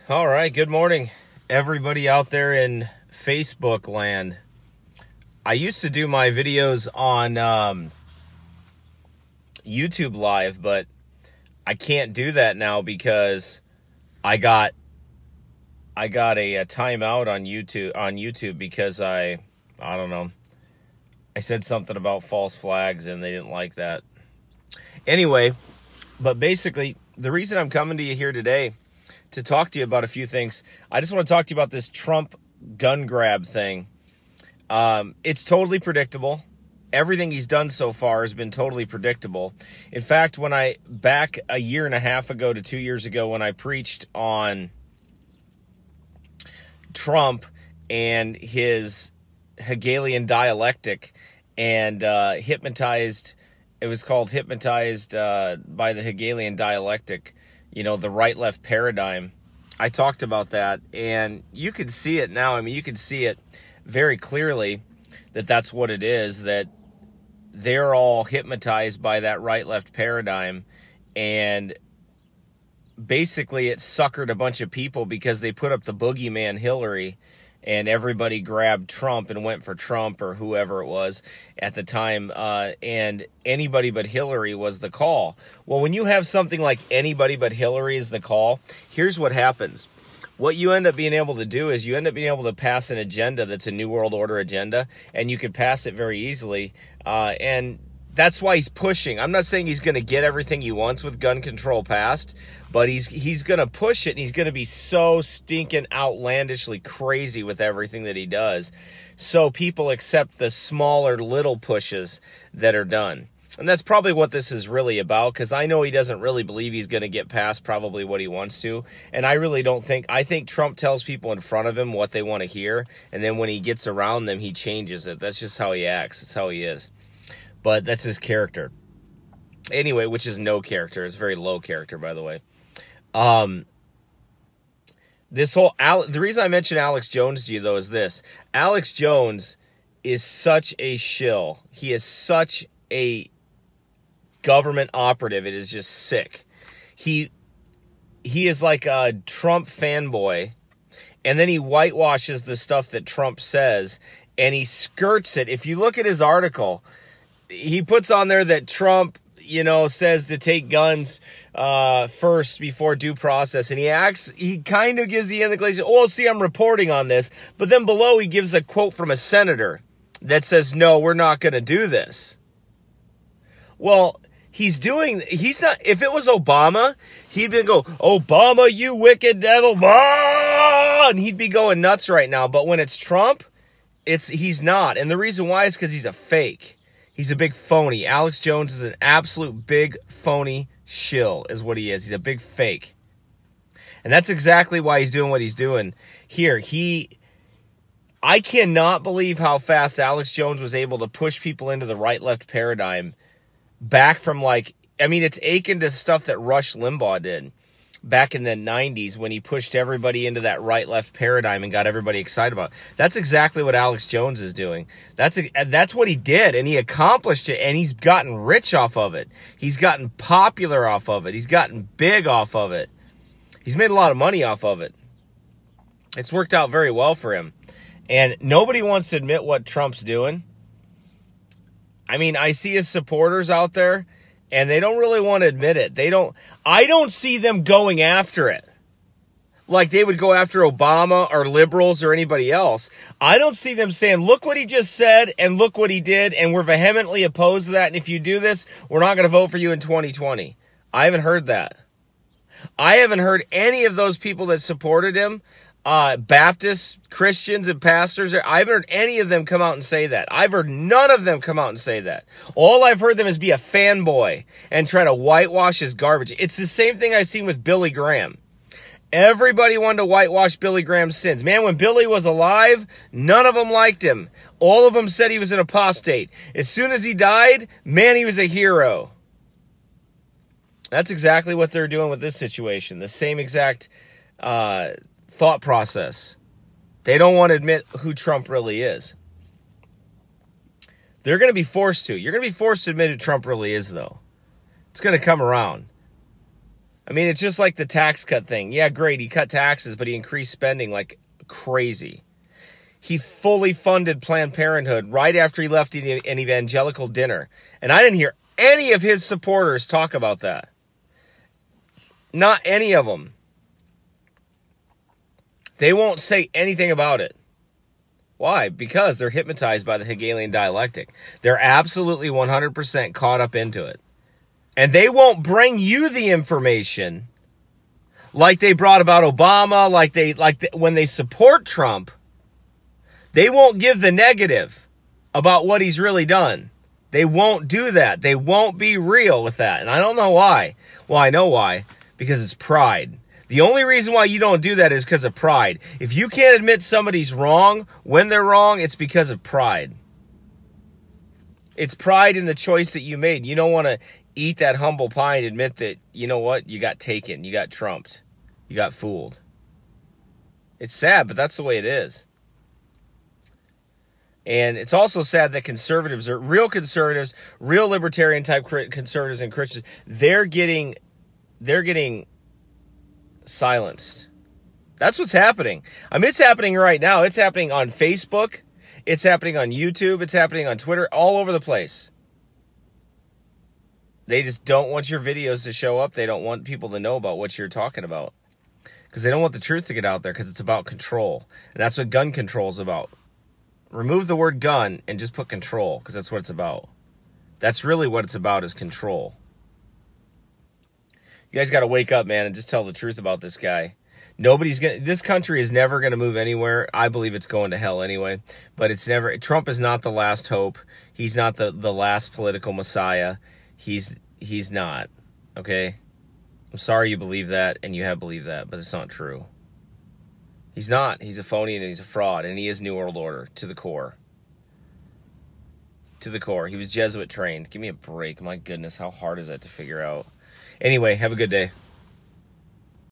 All right, good morning, everybody out there in Facebook land. I used to do my videos on YouTube Live, but I can't do that now because I got a timeout on YouTube because I don't know. I said something about false flags and they didn't like that. Anyway, but basically, the reason I'm coming to you here today to talk to you about a few things. I just want to talk to you about this Trump gun grab thing. It's totally predictable. Everything he's done so far has been totally predictable. In fact, back a year and a half ago to 2 years ago, when I preached on Trump and his Hegelian dialectic and hypnotized, it was called Hypnotized by the Hegelian dialectic, the right-left paradigm. I talked about that, and you could see it now. I mean, you could see it very clearly that that's what it is, that they're all hypnotized by that right-left paradigm, and basically it suckered a bunch of people because they put up the boogeyman Hillary, and everybody grabbed Trump and went for Trump or whoever it was at the time, and anybody but Hillary was the call. Well, when you have something like anybody but Hillary is the call, here's what happens. What you end up being able to do is you end up being able to pass an agenda that's a New World Order agenda, and you can pass it very easily, and that's why he's pushing. I'm not saying he's going to get everything he wants with gun control passed, but he's going to push it, and he's going to be so stinking outlandishly crazy with everything that he does, so people accept the smaller little pushes that are done. And that's probably what this is really about, because I know he doesn't really believe he's going to get past probably what he wants to, and I really don't think, I think Trump tells people in front of him what they want to hear, and then when he gets around them, he changes it. That's just how he acts. That's how he is. But that's his character. Anyway, which is no character. It's very low character, by the way. The reason I mentioned Alex Jones to you, though, is this. Alex Jones is such a shill. He is such a government operative. It is just sick. He is like a Trump fanboy, and then he whitewashes the stuff that Trump says, and he skirts it. If you look at his article, he puts on there that Trump, says to take guns first before due process. And he kind of gives the indication, oh, see, I'm reporting on this. But then below he gives a quote from a senator that says, no, we're not going to do this. Well, he's not, if it was Obama, he'd be go, Obama, you wicked devil, and he'd be going nuts right now. But when it's Trump, he's not. And the reason why is because he's a fake. He's a big phony. Alex Jones is an absolute big phony shill is what he is. He's a big fake. And that's exactly why he's doing what he's doing here. I cannot believe how fast Alex Jones was able to push people into the right-left paradigm back from it's akin to stuff that Rush Limbaugh did back in the 90s when he pushed everybody into that right-left paradigm and got everybody excited about it. That's exactly what Alex Jones is doing. That's what he did, and he accomplished it, and he's gotten rich off of it. He's gotten popular off of it. He's gotten big off of it. He's made a lot of money off of it. It's worked out very well for him. And nobody wants to admit what Trump's doing. I mean, I see his supporters out there, and they don't really want to admit it. I don't see them going after it like they would go after Obama or liberals or anybody else. I don't see them saying, look what he just said and look what he did, and we're vehemently opposed to that, and if you do this, we're not going to vote for you in 2020. I haven't heard that. I haven't heard any of those people that supported him, Baptists, Christians, and pastors. I haven't heard any of them come out and say that. I've heard none of them come out and say that. All I've heard them is be a fanboy and try to whitewash his garbage. It's the same thing I've seen with Billy Graham. Everybody wanted to whitewash Billy Graham's sins. Man, when Billy was alive, none of them liked him. All of them said he was an apostate. As soon as he died, man, he was a hero. That's exactly what they're doing with this situation. The same exact thought process. They don't want to admit who Trump really is. They're going to be forced to. You're going to be forced to admit who Trump really is, though. It's going to come around. I mean, it's just like the tax cut thing. Yeah, great, he cut taxes, but he increased spending like crazy. He fully funded Planned Parenthood right after he left an evangelical dinner. And I didn't hear any of his supporters talk about that. Not any of them. They won't say anything about it. Why? Because they're hypnotized by the Hegelian dialectic. They're absolutely 100% caught up into it. And they won't bring you the information like they brought about Obama, when they support Trump. They won't give the negative about what he's really done. They won't do that. They won't be real with that. And I don't know why. Well, I know why. Because it's pride. The only reason why you don't do that is because of pride. If you can't admit somebody's wrong when they're wrong, it's because of pride. It's pride in the choice that you made. You don't want to eat that humble pie and admit that, you know what, you got taken, you got trumped, you got fooled. It's sad, but that's the way it is. And it's also sad that conservatives, real libertarian type conservatives and Christians, they're getting silenced. That's what's happening. I mean, it's happening right now. It's happening on Facebook. It's happening on YouTube. It's happening on Twitter, all over the place. They just don't want your videos to show up. They don't want people to know about what you're talking about. Because they don't want the truth to get out there, because it's about control. And that's what gun control is about. Remove the word gun and just put control, because that's what it's about. That's really what it's about, is control. You guys got to wake up, man, and just tell the truth about this guy. This country is never going to move anywhere. I believe it's going to hell anyway. But Trump is not the last hope. He's not the last political messiah. He's not, okay? I'm sorry you believe that, and you have believed that, but it's not true. He's not. He's a phony, and he's a fraud, and he is New World Order to the core. To the core. He was Jesuit trained. Give me a break. My goodness, how hard is that to figure out? Anyway, have a good day.